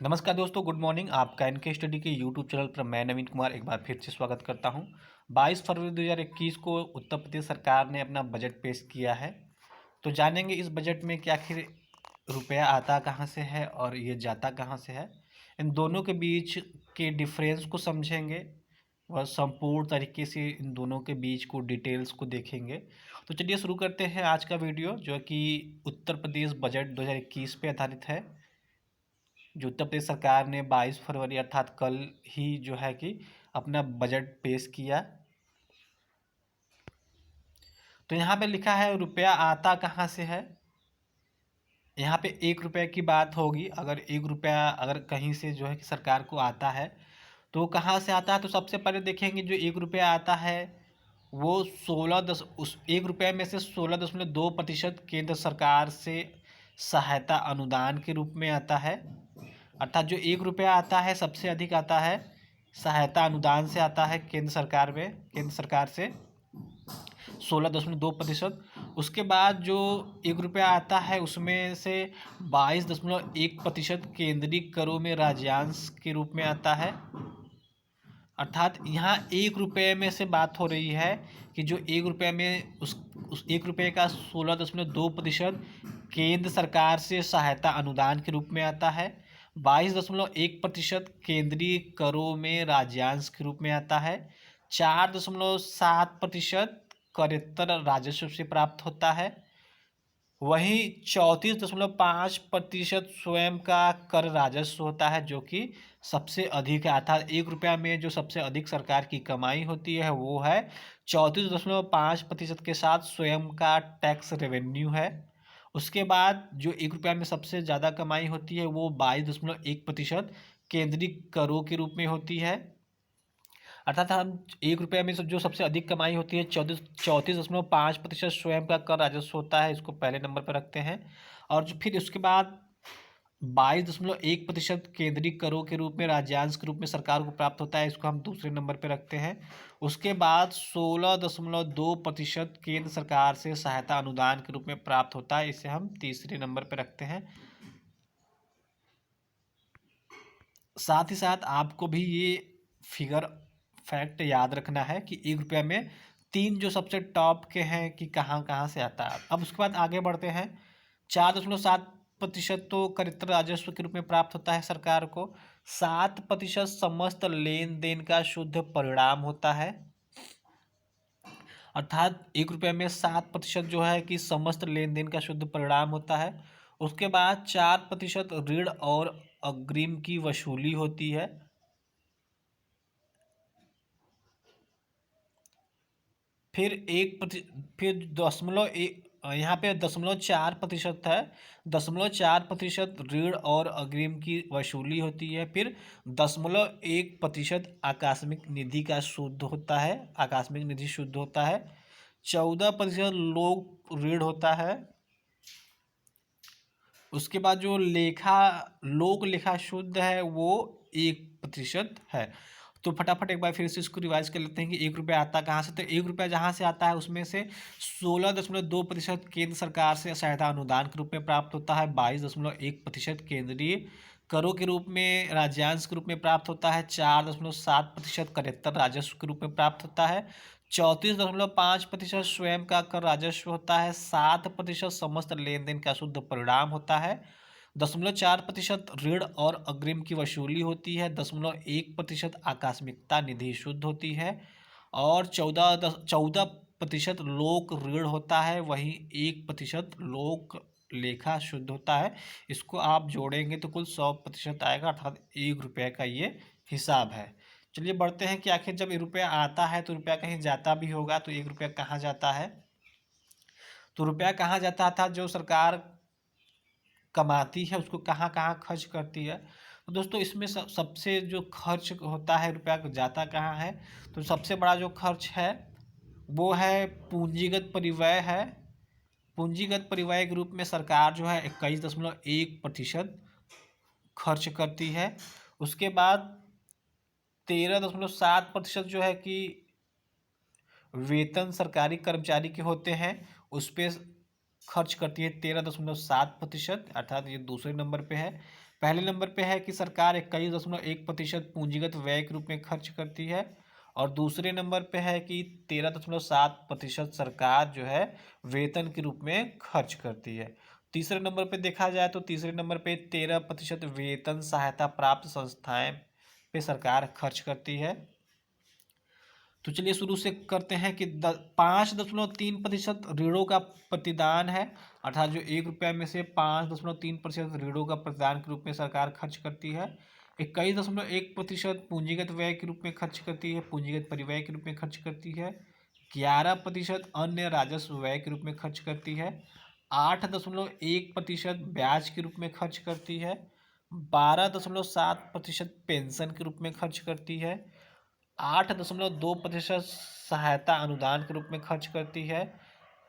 नमस्कार दोस्तों, good morning. आपका एनके स्टडी के यूट्यूब चैनल पर मैं नवीन कुमार एक बार फिर से स्वागत करता हूं। 22 फरवरी 2021 को उत्तर प्रदेश सरकार ने अपना बजट पेश किया है। तो जानेंगे इस बजट में कि आखिर रुपया आता कहां से है और ये जाता कहां से है। इन दोनों के बीच के डिफरेंस को समझेंगे वह संपूर्ण तरीके से इन दोनों के बीच को डिटेल्स को देखेंगे। तो चलिए शुरू करते हैं आज का वीडियो, जो कि उत्तर प्रदेश बजट 2021 पे आधारित है, जो उत्तर प्रदेश सरकार ने 22 फरवरी अर्थात कल ही जो है कि अपना बजट पेश किया। तो यहाँ पे लिखा है रुपया आता कहाँ से है। यहाँ पे 1 रुपये की बात होगी। अगर 1 रुपया अगर कहीं से जो है कि सरकार को आता है तो कहाँ से आता है, तो सबसे पहले देखेंगे जो 1 रुपया आता है वो 1 रुपये में से 16.2% केंद्र सरकार से सहायता अनुदान के रूप में आता है। अर्थात जो 1 रुपया आता है सबसे अधिक आता है सहायता अनुदान से आता है केंद्र सरकार से 16.2%। उसके बाद जो 1 रुपया आता है उसमें से 22.1% केंद्रीय करों में राज्यांश के रूप में आता है। अर्थात यहाँ 1 रुपये में से बात हो रही है कि जो 1 रुपये में उस 1 रुपये का 16.2% केंद्र सरकार से सहायता अनुदान के रूप में आता है। 22.1% केंद्रीय करों में राज्यांश के रूप में आता है। 4.7% करेत्तर राजस्व से प्राप्त होता है। वहीं 34.5% स्वयं का कर राजस्व होता है, जो कि सबसे अधिक है। अर्थात 1 रुपया में जो सबसे अधिक सरकार की कमाई होती है वो है 34.5% के साथ स्वयं का टैक्स रेवेन्यू है। उसके बाद जो 1 रुपया में सबसे ज़्यादा कमाई होती है वो 22.1% केंद्रीय करों के रूप में होती है। अर्थात हम 1 रुपये में जो सबसे अधिक कमाई होती है 34.5% स्वयं का कर राजस्व होता है, इसको पहले नंबर पर रखते हैं। और जो फिर उसके बाद 22.1% केंद्रीय करों के रूप में राज्यांश के रूप में सरकार को प्राप्त होता है, इसको हम दूसरे नंबर पर रखते हैं। उसके बाद 16.2% केंद्र सरकार से सहायता अनुदान के रूप में प्राप्त होता है, इसे हम तीसरे नंबर पर रखते हैं। साथ ही साथ आपको भी ये फिगर फैक्ट याद रखना है कि 1 रुपया में तीन जो सबसे टॉप के हैं कि कहाँ कहाँ से आता है। अब उसके बाद आगे बढ़ते हैं। 4.7% तो करेत्तर राजस्व के रूप में प्राप्त होता है सरकार को। 7% समस्त लेन देन का शुद्ध परिणाम होता है। अर्थात 1 रुपये में 7% जो है कि समस्त लेन देन का शुद्ध परिणाम होता है। उसके बाद 4% ऋण और अग्रिम की वसूली होती है। फिर फिर दशमलव एक यहाँ पे 0.4% है। 0.4% ऋण और अग्रिम की वसूली होती है। फिर 0.1% आकस्मिक निधि का शुद्ध होता है, आकस्मिक निधि शुद्ध होता है। 14% लोक ऋण होता है। उसके बाद जो लोक लेखा शुद्ध है वो 1% है। तो फटाफट एक बार फिर से इसको रिवाइज कर लेते हैं कि 1 रुपया आता कहाँ से। तो 1 रुपया जहाँ से आता है उसमें से 16.2% केंद्र सरकार से सहायता अनुदान के रूप में प्राप्त होता है। 22.1% केंद्रीय करों के रूप में राज्यांश के रूप में प्राप्त होता है। 4.7% करेत्तर राजस्व के रूप में प्राप्त होता है। 34.5% स्वयं का कर राजस्व होता है। 7% समस्त लेन देन का शुद्ध परिणाम होता है। 0.4% ऋण और अग्रिम की वसूली होती है। 0.1% आकस्मिकता निधि शुद्ध होती है। और 14% लोक ऋण होता है। वहीं 1% लोक लेखा शुद्ध होता है। इसको आप जोड़ेंगे तो कुल 100% आएगा, अर्थात 1 रुपये का ये हिसाब है। चलिए बढ़ते हैं कि आखिर जब 1 रुपया आता है तो रुपया कहीं जाता भी होगा, तो 1 रुपया कहाँ जाता है। तो रुपया कहाँ जाता था, जो सरकार कमाती है उसको कहाँ कहाँ खर्च करती है। तो दोस्तों इसमें सबसे जो खर्च होता है रुपया जाता कहाँ है, तो सबसे बड़ा जो खर्च है वो है पूंजीगत परिव्यय है। पूंजीगत परिव्यय के रूप में सरकार जो है 21.1% खर्च करती है। उसके बाद 13.7% जो है कि वेतन सरकारी कर्मचारी के होते हैं, उस पर खर्च करती है 13.7%, अर्थात ये दूसरे नंबर पे है। पहले नंबर पे है कि सरकार 21.1% पूंजीगत व्यय के रूप में खर्च करती है, और दूसरे नंबर पे है कि 13.7% सरकार जो है वेतन के रूप में खर्च करती है। तीसरे नंबर पे देखा जाए तो तीसरे नंबर पे 13% वेतन सहायता प्राप्त संस्थाएं पे सरकार खर्च करती है। तो चलिए शुरू से करते हैं कि 5.3% ऋणों का प्रतिदान है, अर्थात जो 1 रुपया में से 5.3% ऋणों का प्रतिदान के रूप में सरकार खर्च करती है। 21.1% पूंजीगत व्यय के रूप में खर्च करती है, पूंजीगत परिव्यय के रूप में खर्च करती है। 11% अन्य राजस्व व्यय के रूप में खर्च करती है। 8.1% ब्याज के रूप में खर्च करती है। 12.7% पेंशन के रूप में खर्च करती है। 8.2% सहायता अनुदान के रूप में खर्च करती है।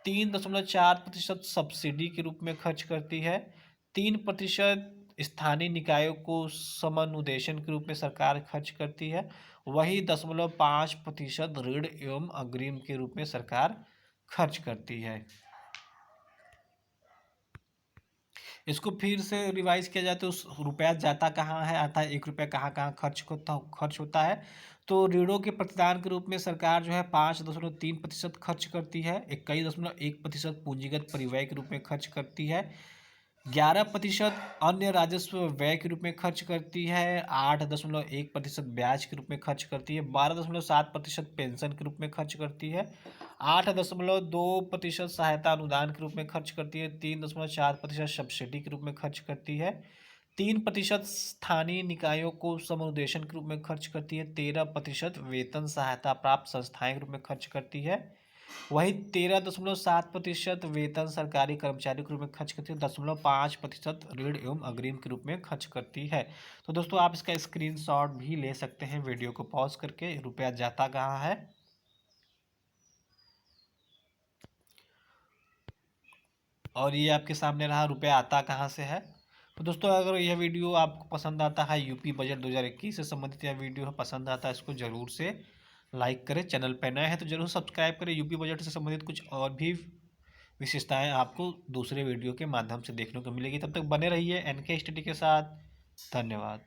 3.4% सब्सिडी के रूप में खर्च करती है। 3% स्थानीय निकायों को समनुदेशन के रूप में सरकार खर्च करती है। वही 0.5% ऋण एवं अग्रिम के रूप में सरकार खर्च करती है। इसको फिर से रिवाइज किया जाए तो रुपया जाता कहाँ है, अर्थात 1 रुपया कहाँ कहाँ खर्च होता है। तो ऋणों के प्रतिदान के रूप में सरकार जो है 5.3% खर्च करती है। 21.1% पूंजीगत परिव्यय के रूप में खर्च करती है। 11% अन्य राजस्व व्यय के रूप में खर्च करती है। 8.1% ब्याज के रूप में खर्च करती है। 12.7% पेंशन के रूप में खर्च करती है। 8.2% सहायता अनुदान के रूप में खर्च करती है। 3.4% सब्सिडी के रूप में खर्च करती है। 3% स्थानीय निकायों को समनुदेशन के रूप में खर्च करती है। 13% वेतन सहायता प्राप्त संस्थाएं के रूप में खर्च करती है। वही 13.7% वेतन सरकारी कर्मचारी के रूप में खर्च करती है। 0.5% ऋण एवं अग्रिम के रूप में खर्च करती है। तो दोस्तों आप इसका स्क्रीनशॉट भी ले सकते हैं वीडियो को पॉज करके, रुपया जाता कहाँ है। और ये आपके सामने रहा रुपया आता कहाँ से है। तो दोस्तों अगर यह वीडियो आपको पसंद आता है, यूपी बजट 2021 से संबंधित यह वीडियो पसंद आता है, इसको जरूर से लाइक करें। चैनल पर नए हैं तो जरूर सब्सक्राइब करें। यूपी बजट से संबंधित कुछ और भी विशेषताएं आपको दूसरे वीडियो के माध्यम से देखने को मिलेगी। तब तक बने रहिए एनके स्टडी के साथ। धन्यवाद।